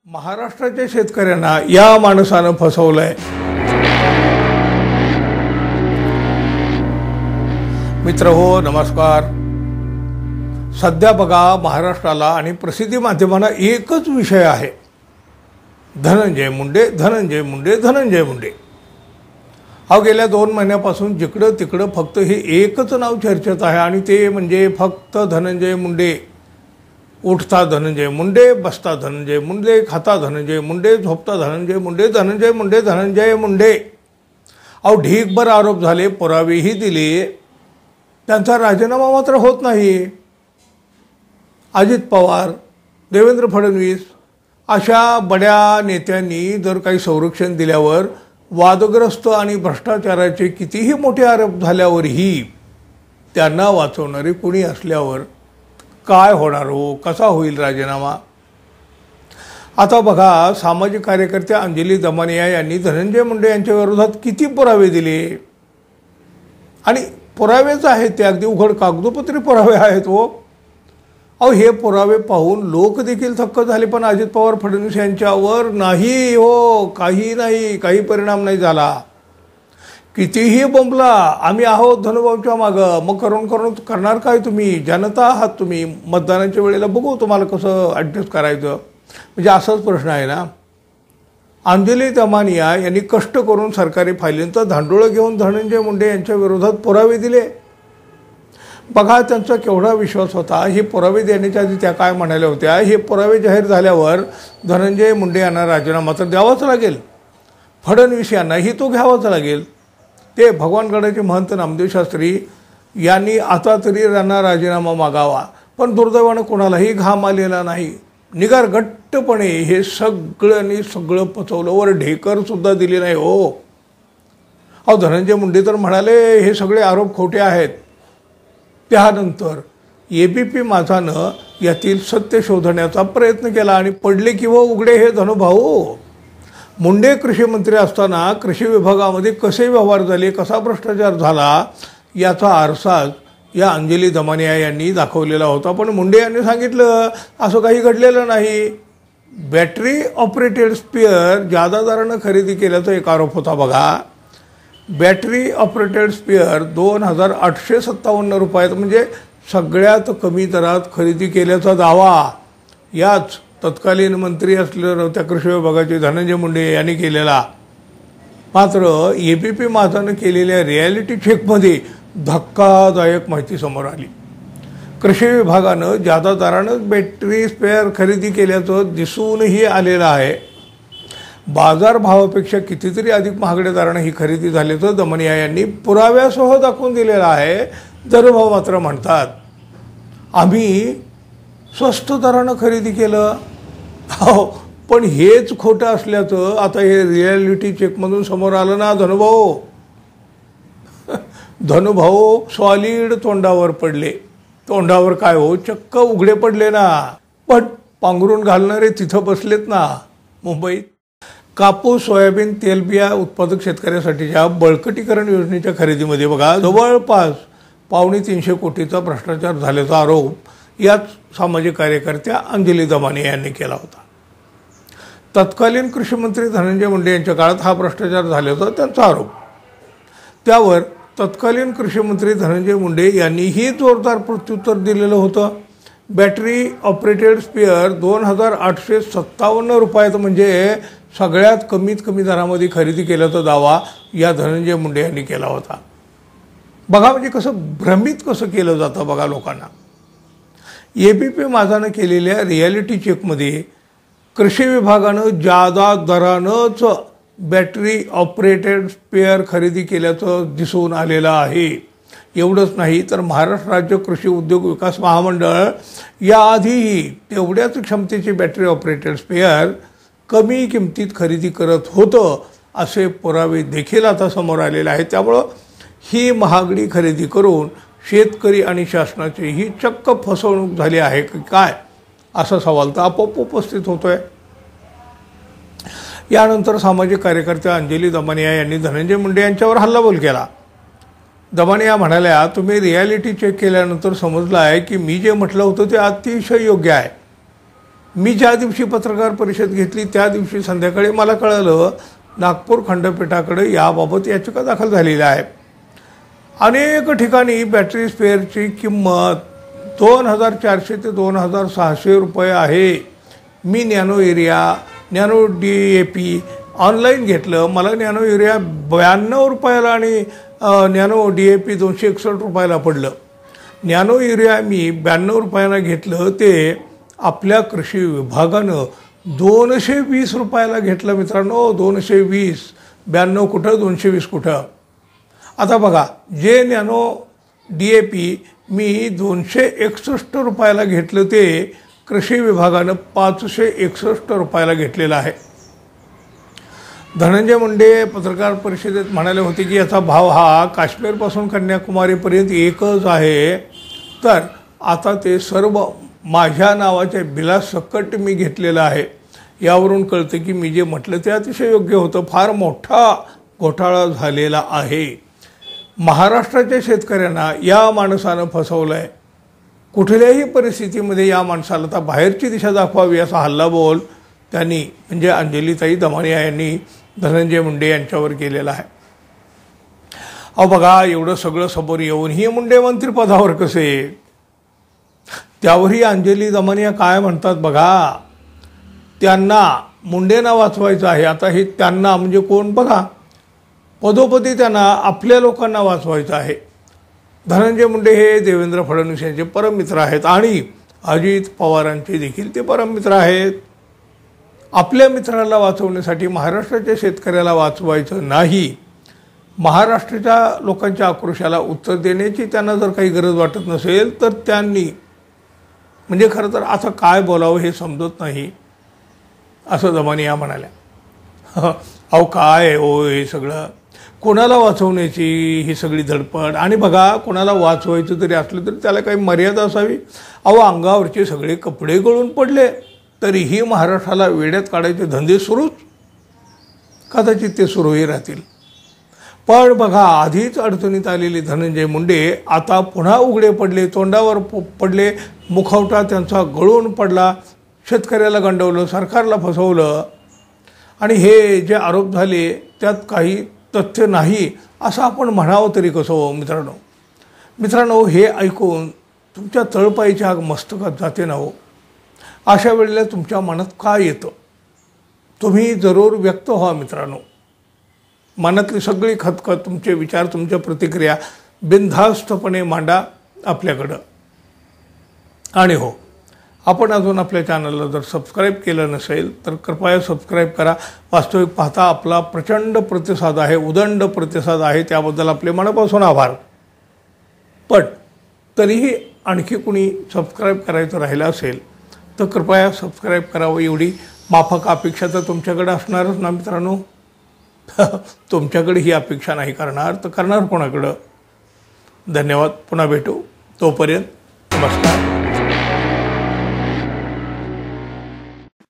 महाराष्ट्राच्या शेतकऱ्यांना या माणसानं फसवलंय। मित्र हो, नमस्कार। सध्या बघा, महाराष्ट्राला आणि प्रसिद्धी माध्यमांना एकच विषय आहे, धनंजय मुंडे, धनंजय मुंडे, धनंजय मुंडे। हा गेल्या 2 महिन्यापासून जिकडं तिकडं फक्त हे एकच नाव चर्चेत आहे आणि ते म्हणजे फक्त धनंजय मुंडे। उठता धनंजय मुंडे, बसता धनंजय मुंडे, खाता धनंजय मुंडे, झोपता धनंजय मुंडे, धनंजय मुंडे, धनंजय मुंडे। अहो ढीकभर आरोप झाले, पुरावेही दिले, त्यांचा राजीनामा मात्र होत नाही। अजित पवार, देवेंद्र फडणवीस अशा बड्या नेत्यांनी जर काही संरक्षण दिल्यावर, वादग्रस्त आणि भ्रष्टाचाराचे कितीही मोठे आरोप झाल्यावरही त्यांना वाचवणारे कोणी असल्यावर काय होणार हो, कसा होईल राजीनामा? आता बघा, सामाजिक कार्यकर्त्या अंजली दमानिया यांनी धनंजय मुंडे यांच्या विरोधात किती पुरावे दिले आणि पुरावेच आहेत ते, अगदी उघड कागदोपत्री पुरावे आहेत हो। अहो हे पुरावे पाहून लोक देखील थक्क झाले, पण अजित पवार फडणवीस यांच्यावर नाही हो, काही नाही, काही परिणाम नाही झाला। कितीही बोंबला, आम्ही आहोत धनुभाऊच्या मागं, मग करून करणार काय तुम्ही? जनता आहात तुम्ही, मतदानाच्या वेळेला बघू तुम्हाला कसं ॲडजस्ट करायचं। म्हणजे असाच प्रश्न आहे ना। अंजली दमानिया यांनी कष्ट करून सरकारी फायलींचं धांडोळं घेऊन धनंजय मुंडे यांच्या विरोधात पुरावे दिले। बघा त्यांचा केवढा विश्वास होता। हे पुरावे देण्याच्या आधी त्या काय म्हणाल्या होत्या, हे पुरावे जाहीर झाल्यावर धनंजय मुंडे यांना राजीनामा तर द्यावाच लागेल, फडणवीस यांनाही तो घ्यावाच लागेल। ते भगवानगडाचे महंत नामदेव शास्त्री यांनी आता तरी त्यांना राजीनामा मागावा, पण दुर्दैवानं कोणालाही घाम आलेला नाही। निगार घट्टपणे हे सगळं पचवलं, वर ढेकर सुद्धा दिली नाही हो। अहो धनंजय मुंडे तर म्हणाले हे सगळे आरोप खोटे आहेत। त्यानंतर एबीपी माझानं यातील सत्य शोधण्याचा प्रयत्न केला आणि पडले किंवा उघडे हे धनुभाऊ। मुंडे कृषी मंत्री असताना कृषी विभागामध्ये कसे व्यवहार झाले, कसा भ्रष्टाचार झाला याचा आरसाच या अंजली दमानिया यांनी दाखवलेला होता। पण मुंडे यांनी सांगितलं असं काही घडलेलं नाही। बॅटरी ऑपरेटेड स्पेअर जादा दरानं खरेदी केल्याचा एक आरोप होता बघा। बॅटरी ऑपरेटेड स्पेअर 2857 रुपयात, म्हणजे सगळ्यात कमी दरात खरेदी केल्याचा दावा याच तत्कालीन मंत्री असलेल्या त्या कृषी विभागाचे धनंजय मुंडे यांनी केलेला। मात्र एबीपी माझानं केलेल्या रिॲलिटी चेकमध्ये धक्कादायक माहिती समोर आली। कृषी विभागानं जादा दरानं बॅटरी स्पेअर खरेदी केल्याचं दिसूनही आलेलं आहे। बाजारभावापेक्षा कितीतरी अधिक महागड्या दरानं ही खरेदी झाल्याचं दमानिया यांनी पुराव्यासह दाखवून दिलेलं आहे। धनुभाऊ मात्र म्हणतात आम्ही स्वस्त दरानं खरेदी केलं। हो, पण हेच खोटं असल्याचं आता हे रिॲलिटी चेकमधून समोर आलं ना धनुभाऊ। धनुभाऊ सॉलिड तोंडावर पडले। तोंडावर काय हो, चक्क उघडे पडले ना। पण पांघरून घालणारे तिथं बसलेत ना मुंबईत। कापूस, सोयाबीन, तेलबिया उत्पादक शेतकऱ्यासाठीच्या बळकटीकरण योजनेच्या खरेदीमध्ये बघा जवळपास 250 कोटीचा भ्रष्टाचार झाल्याचा आरोप याच सामाजिक कार्यकर्त्या अंजली दमानिया यांनी केला होता। तत्कालीन कृषी मंत्री धनंजय मुंडे यांच्या काळात हा भ्रष्टाचार झाल्याचा त्यांचा आरोप। त्यावर तत्कालीन कृषी मंत्री धनंजय मुंडे यांनीही जोरदार प्रत्युत्तर दिलेलं होतं। बॅटरी ऑपरेटेड स्पेअर 2857 रुपयात, म्हणजे सगळ्यात कमीत कमी दरामध्ये खरेदी केल्याचा दावा या धनंजय मुंडे यांनी केला होता। बघा म्हणजे कसं भ्रमित कसं केलं जातं बघा लोकांना। एबीपी माझानं केलेल्या रिॲलिटी चेकमध्ये कृषी विभागानं जादा दरानंच बॅटरी ऑपरेटेड स्पेअर खरेदी केल्याचं दिसून आलेलं आहे। एवढंच नाही तर महाराष्ट्र राज्य कृषी उद्योग विकास महामंडळ याआधीही तेवढ्याच क्षमतेची बॅटरी ऑपरेटेड स्पेअर कमी किमतीत खरेदी करत होतं, असे पुरावे देखील आता समोर आलेले आहेत। त्यामुळं ही महागडी खरेदी करून शेतकरी आणि शासनाचीही चक्क फसवणूक झाली आहे की काय, असा सवाल तर आपोआप उपस्थित होतोय। यानंतर सामाजिक कार्यकर्त्या अंजली दमानिया यांनी धनंजय मुंडे यांच्यावर हल्लाबोल केला। दमानिया म्हणाल्या तुम्ही रिॲलिटी चेक केल्यानंतर समजलं आहे की मी जे म्हटलं होतं ते अतिशय योग्य आहे। मी ज्या दिवशी पत्रकार परिषद घेतली त्या दिवशी संध्याकाळी मला कळलं नागपूर खंडपीठाकडे याबाबत याचिका दाखल झालेली आहे. अनेक ठिकाणी बॅटरी स्पेअरची किंमत 2400 ते 2600 रुपये आहे. मी nano urea, nano DAP online घेतलं, मला नॅनो एरिया 92 रुपयाला आणि नॅनो DAP 261 रुपयाला पडलं. नॅनो एरिया मी 92 रुपयाला घेतलं, ते आपल्या कृषी विभागानं 220 रुपयाला घेतलं मित्रांनो. 220, 92 कुठं, 220 कुठं. आता बघा, जे नॅनो DAP मी 261 रुपयाला घेतलं, ते कृषी विभागानं 561 रुपयाला घेतलेलं आहे. धनंजय मुंडे पत्रकार परिषदेत म्हणाले होते की याचा भाव हा काश्मीरपासून कन्याकुमारीपर्यंत एकच आहे. तर आता ते सर्व माझ्या नावाच्या बिलासकट मी घेतलेलं आहे. यावरून कळतं की मी जे म्हटलं ते अतिशय योग्य होतं. फार मोठा घोटाळा झालेला आहे. महाराष्ट्राच्या शेतकऱ्यांना या माणसानं फसवलं आहे. कुठल्याही परिस्थितीमध्ये या माणसाला आता बाहेरची दिशा दाखवावी असा हल्लाबोल त्यांनी म्हणजे अंजलीताई दमानिया यांनी धनंजय मुंडे यांच्यावर केलेला आहे. अहो बघा, एवढं सगळं समोर येऊनही मुंडे मंत्रिपदावर कसे? त्यावरही अंजली दमानिया काय म्हणतात बघा, त्यांना मुंडेंना वाचवायचं आहे. आता हे त्यांना म्हणजे कोण बघा, पदोपदी त्यांना आपल्या लोकांना वाचवायचं आहे. धनंजय मुंडे हे देवेंद्र फडणवीस यांचे परममित्र आहेत आणि अजित पवारांचे देखील ते परममित्र आहेत. आपल्या मित्राला वाचवण्यासाठी महाराष्ट्राच्या शेतकऱ्याला वाचवायचं नाही. महाराष्ट्राच्या लोकांच्या आक्रोशाला उत्तर देण्याची त्यांना जर काही गरज वाटत नसेल तर त्यांनी म्हणजे खरं तर आता काय बोलावं हे समजत नाही असं दमानिया म्हणाल्या. अहो काय हो हे सगळं, कोणाला वाचवण्याची ही सगळी धडपड. आणि बघा, कोणाला वाचवायचं तरी असलं तरी त्याला काही मर्यादा असावी. अहो अंगावरचे सगळे कपडे गळून पडले तरीही महाराष्ट्राला वेड्यात काढायचे धंदे सुरूच, कदाचित ते सुरूही राहतील. पण बघा, आधीच अडचणीत आलेले धनंजय मुंडे आता पुन्हा उघडे पडले, तोंडावर पडले, मुखवटा त्यांचा गळून पडला, शेतकऱ्याला गंडवलं, सरकारला फसवलं. आणि हे जे आरोप झाले त्यात काही तथ्य नाही असं आपण म्हणावं तरी कसं हो मित्रांनो. हे ऐकून तुमच्या तळपायच्या मस्तकात जाते ना हो. अशा वेळेला तुमच्या मनात काय येतं तुम्ही जरूर व्यक्त व्हा मित्रांनो. मनातली सगळी खतखत, तुमचे विचार, तुमच्या प्रतिक्रिया बिनधास्तपणे मांडा आपल्याकडं. आणि हो, आपण अजून आपल्या चॅनलला जर सबस्क्राईब केलं नसेल तर कृपया सबस्क्राईब करा. वास्तविक पाहता आपला प्रचंड प्रतिसाद आहे, उदंड प्रतिसाद आहे, त्याबद्दल आपले मनापासून आभार. पण तरीही आणखी कुणी सबस्क्राईब करायचं राहिलं असेल तर कृपया सबस्क्राईब करावं. एवढी माफक अपेक्षा तर तुमच्याकडे असणारच ना मित्रांनो. तुमच्याकडे ही अपेक्षा नाही करणार तर करणार कोणाकडं? धन्यवाद. पुन्हा भेटू. तोपर्यंत नमस्कार.